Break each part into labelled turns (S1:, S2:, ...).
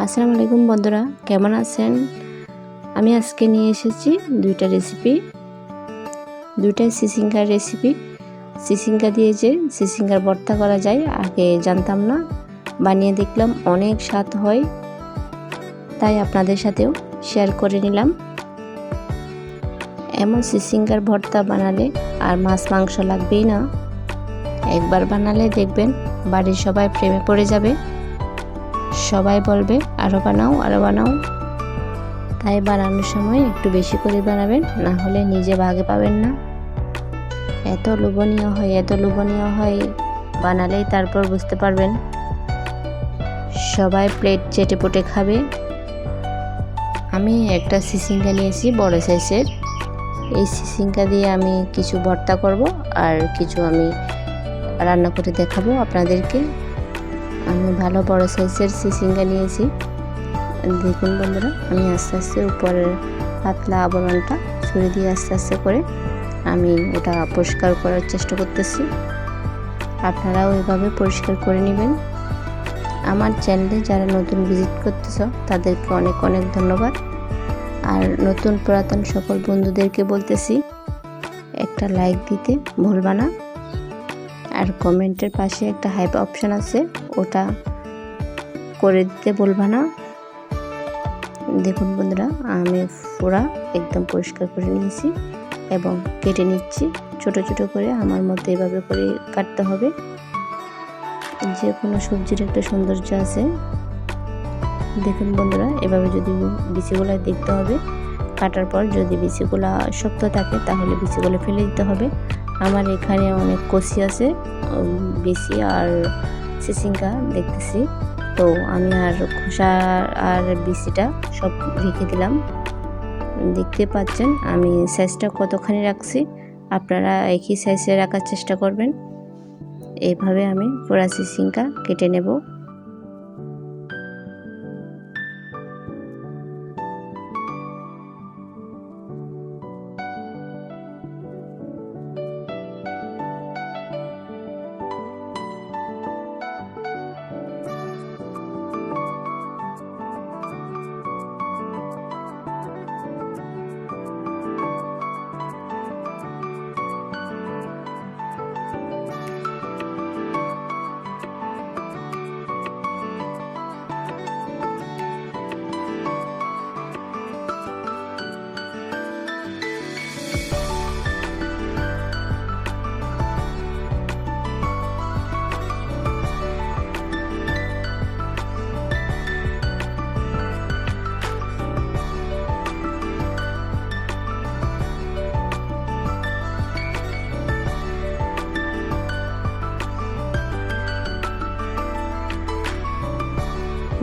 S1: আসসালামু আলাইকুম বন্ধুরা, কেমন আছেন? আমি আজকে নিয়ে এসেছি দুইটা রেসিপি, দুইটাই সিসিঙ্গার রেসিপি। সিসিঙ্গা দিয়ে যে সিসিঙ্গার ভর্তা করা যায় আগে জানতাম না, বানিয়ে দেখলাম অনেক স্বাদ হয়, তাই আপনাদের সাথেও শেয়ার করে নিলাম। এমন সিসিঙ্গার ভর্তা বানালে আর মাছ মাংস লাগবেই না। একবার বানালে দেখবেন বাড়ির সবাই প্রেমে পড়ে যাবে, সবাই বলবে আরও বানাও আরও বানাও। তাই বানানোর সময় একটু বেশি করে বানাবেন, না হলে নিজে ভাগে পাবেন না। এত লোভনীয় হয়, বানালেই তারপর বুঝতে পারবেন। সবাই প্লেট চেটে পুটে খাবে। আমি একটা সিসিঙ্গা নিয়েছি বড় সাইজের। এই সিসিঙ্গা দিয়ে আমি কিছু ভর্তা করব আর কিছু আমি রান্না করে দেখাবো আপনাদেরকে। আমি ভালো বড় সাইজের সিসিঙ্গা নিয়েছি। দেখুন বন্ধুরা, আমি আস্তে আস্তে উপরের পাতলা আবরণটা ছুরি দিয়ে আস্তে আস্তে করে আমি ওটা পরিষ্কার করার চেষ্টা করতেছি। আপনারাও এভাবে পরিষ্কার করে নেবেন। আমার চ্যানেলে যারা নতুন ভিজিট করতেছ তাদেরকে অনেক অনেক ধন্যবাদ। আর নতুন পুরাতন সকল বন্ধুদেরকে বলতেছি একটা লাইক দিতে ভুলবা না, আর কমেন্টের পাশে একটা হাইপ অপশান আছে, ওটা করে দিতে ভুলবা না। দেখুন বন্ধুরা, আমি পুরা একদম পরিষ্কার করে নিয়েছি এবং কেটে নিচ্ছি ছোট ছোট করে। আমার মতো এভাবে করে কাটতে হবে। যে কোনো সবজির একটা সৌন্দর্য আছে। দেখুন বন্ধুরা, এভাবে যদি বিচিগুলো দেখতে হবে। কাটার পর যদি বিচিগুলো শক্ত থাকে তাহলে বিচিগুলো ফেলে দিতে হবে। আমার এখানে অনেক কচি আছে বিচি আর সিসিঙ্গা দেখতেছি, তো আমি আর খোসা আর বিচিটা সব রেখে দিলাম। দেখতে পাচ্ছেন আমি সাইজটা কতখানি রাখছি, আপনারা একই সাইজে রাখার চেষ্টা করবেন। এইভাবে আমি পুরা সিসিঙ্গা কেটে নেব।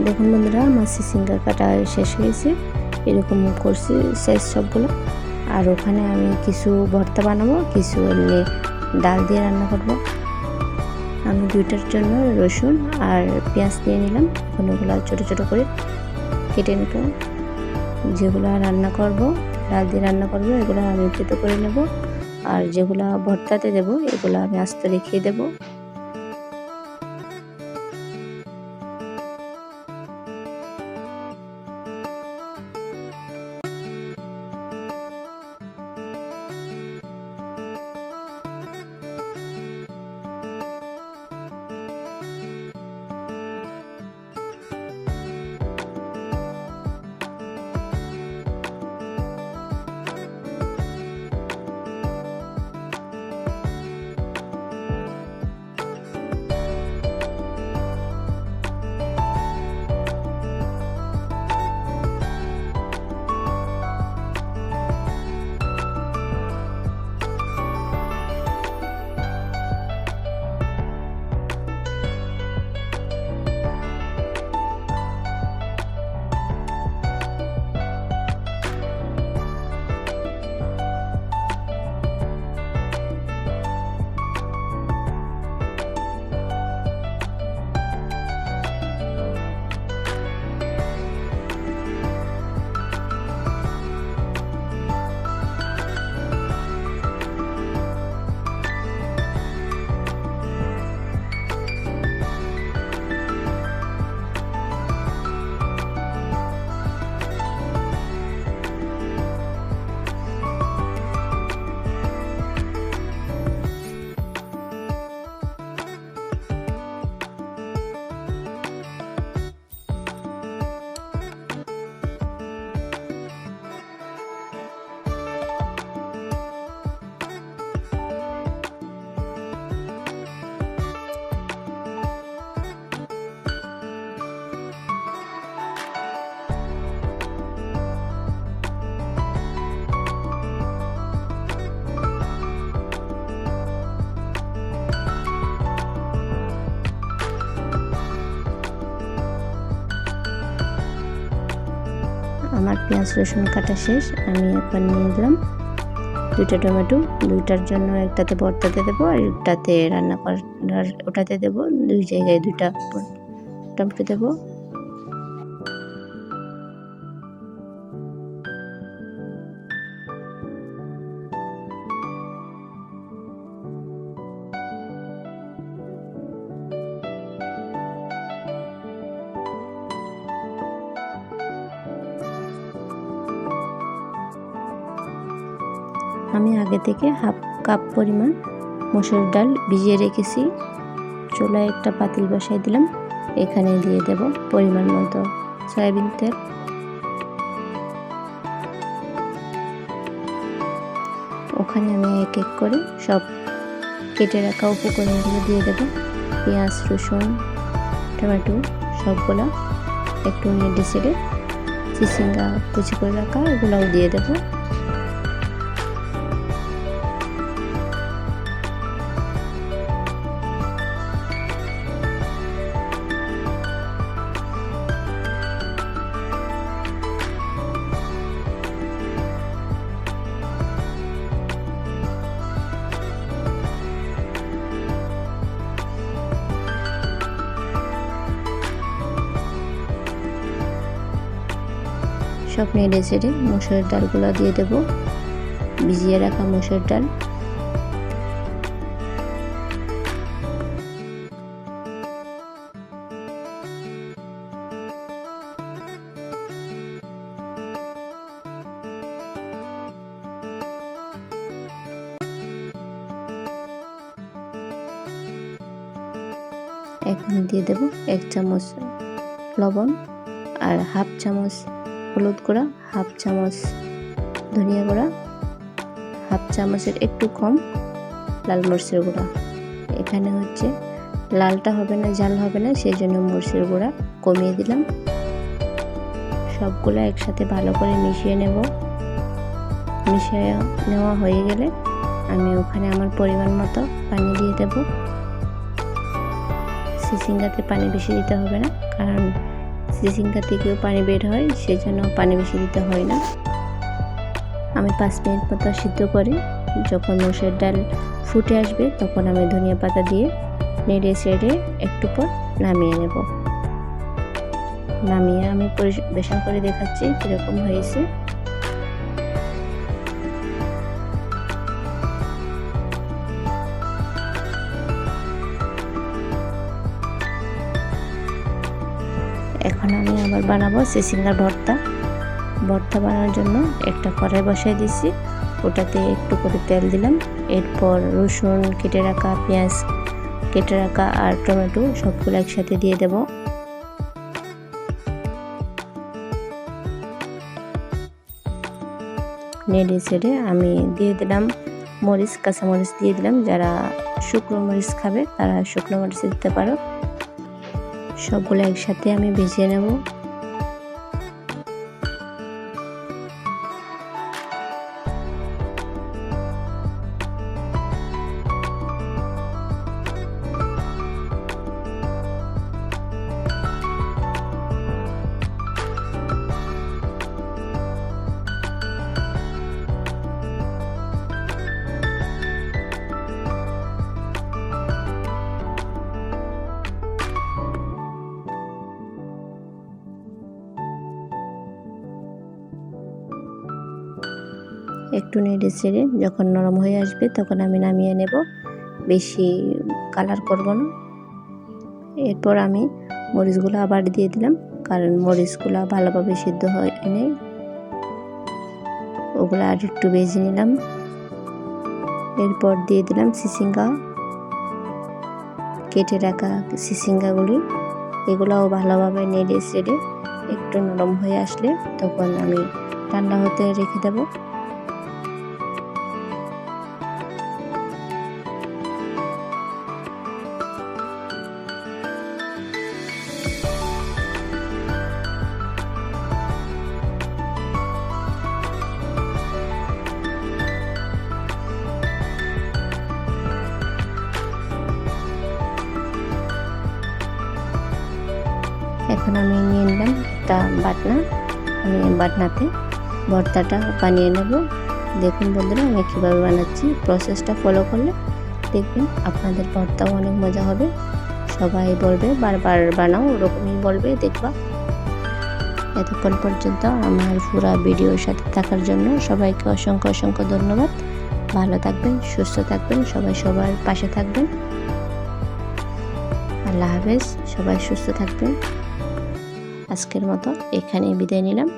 S1: দেখুন বন্ধুরা, আমার সিসিঙ্গা কাটা শেষ হয়েছে। এরকম করছি সাইজ সবগুলো। আর ওখানে আমি কিছু ভর্তা বানাবো, কিছু এমনি ডাল দিয়ে রান্না করব। আমি দুইটার জন্য রসুন আর পেঁয়াজ নিয়ে নিলাম। এখন ওগুলো ছোটো ছোটো করে কেটে নেব। যেগুলো রান্না করব, ডাল দিয়ে রান্না করব, এগুলো আমি তেতো করে নেব। আর যেগুলো ভর্তাতে দেব এগুলো আমি আস্ত রেখে দেবো। আমার পেঁয়াজ রসুন কাটা শেষ। আমি এখন নিয়ে নিলাম 2টা টমেটো। 2টার জন্য একটাতে ভর্তাতে দেবো আর একটাতে রান্না করার ওটাতে দেবো। 2 জায়গায় 2টা টমেটো দেবো। আমি আগে থেকে হাফ কাপ পরিমাণ মসুর ডাল ভিজিয়ে রেখেছি। চুলায় একটা পাতিল বসাই দিলাম। এখানে দিয়ে দেব পরিমাণ মতো সয়াবিন তেল। ওখানে আমি এক এক করে সব কেটে রাখা উপকরণগুলো দিয়ে দেব। পেঁয়াজ রসুন টমেটো সবগুলো একটু নেড়ে চেড়ে চিচিঙ্গা কুচি করে রাখা এগুলোও দিয়ে দেবো। সব নেড়ে চেড়ে মসুরের ডালগুলো দিয়ে দেব। ভিজিয়ে রাখা মসুর ডাল। এখন দিয়ে দেব 1 চামচ লবণ আর হাফ চামচ হলুদ গুঁড়া, হাফ চামচ ধনিয়া গুঁড়া, হাফ চামচের একটু কম লাল মরিচের গুঁড়া। এখানে হচ্ছে লালটা হবে না, ঝাল হবে না, সেই জন্য মরিচের গুঁড়া কমিয়ে দিলাম। সবগুলো একসাথে ভালো করে মিশিয়ে নেব। মিশিয়ে নেওয়া হয়ে গেলে আমি ওখানে আমার পরিমাণ মতো পানি দিয়ে দেব। চিচিঙ্গাতে পানি বেশি দিতে হবে না, কারণ চিচিঙ্গা থেকেও পানি বের হয়, সেজন্য পানি বেশি দিতে হয় না। আমি 5 মিনিট মতো সিদ্ধ করে যখন মসুর ডাল ফুটে আসবে তখন আমি ধনিয়া পাতা দিয়ে নেড়ে চেড়ে একটু পর নামিয়ে নেব। নামিয়ে আমি পরিবেশন করে দেখাচ্ছি কীরকম হয়েছে। এখন আমি আবার বানাবো চিচিঙ্গার ভর্তা। ভর্তা বানানোর জন্য একটা কড়াই বসাই দিয়েছি, ওটাতে একটু করে তেল দিলাম। এরপর রসুন কেটে রাখা, পেঁয়াজ কেটে রাখা আর টমেটো সবগুলো একসাথে দিয়ে দেব। নেড়ে ছেড়ে আমি দিয়ে দিলাম মরিচ, কাঁচা মরিচ দিয়ে দিলাম। যারা শুকনো মরিচ খাবে তারা শুকনো মরিচ দিতে পারো। সবগুলো একসাথে আমি ভেজে নেব। একটু নেড়ে চেড়ে যখন নরম হয়ে আসবে তখন আমি নামিয়ে নেব। বেশি কালার করব না। এরপর আমি মরিচগুলো আবার দিয়ে দিলাম, কারণ মরিচগুলো ভালোভাবে সিদ্ধ হয় নেই। ওগুলো আর একটু ভেজে নিলাম। এরপর দিয়ে দিলাম চিচিঙ্গা, কেটে রাখা চিচিঙ্গাগুলি। এগুলোও ভালোভাবে নেড়ে চেড়ে একটু নরম হয়ে আসলে তখন আমি ঠান্ডা হতে রেখে দেবো। এখন আমি নিয়ে নিলাম একটা বাটনা। আমি বাটনাতে ভর্তাটা বানিয়ে নেব। দেখুন বন্ধুরা আমি কীভাবে বানাচ্ছি, প্রসেসটা ফলো করলে দেখবেন আপনাদের ভর্তাও অনেক মজা হবে। সবাই বলবে বারবার বানাও, ওরকমই বলবে দেখবা। এতক্ষণ পর্যন্ত আমার পুরো ভিডিওর সাথে থাকার জন্য সবাইকে অসংখ্য অসংখ্য ধন্যবাদ। ভালো থাকবেন, সুস্থ থাকবেন, সবাই সবার পাশে থাকবেন। আল্লাহ হাফেজ, সবাই সুস্থ থাকবেন। আজকের মতো এখানেই বিদায় নিলাম।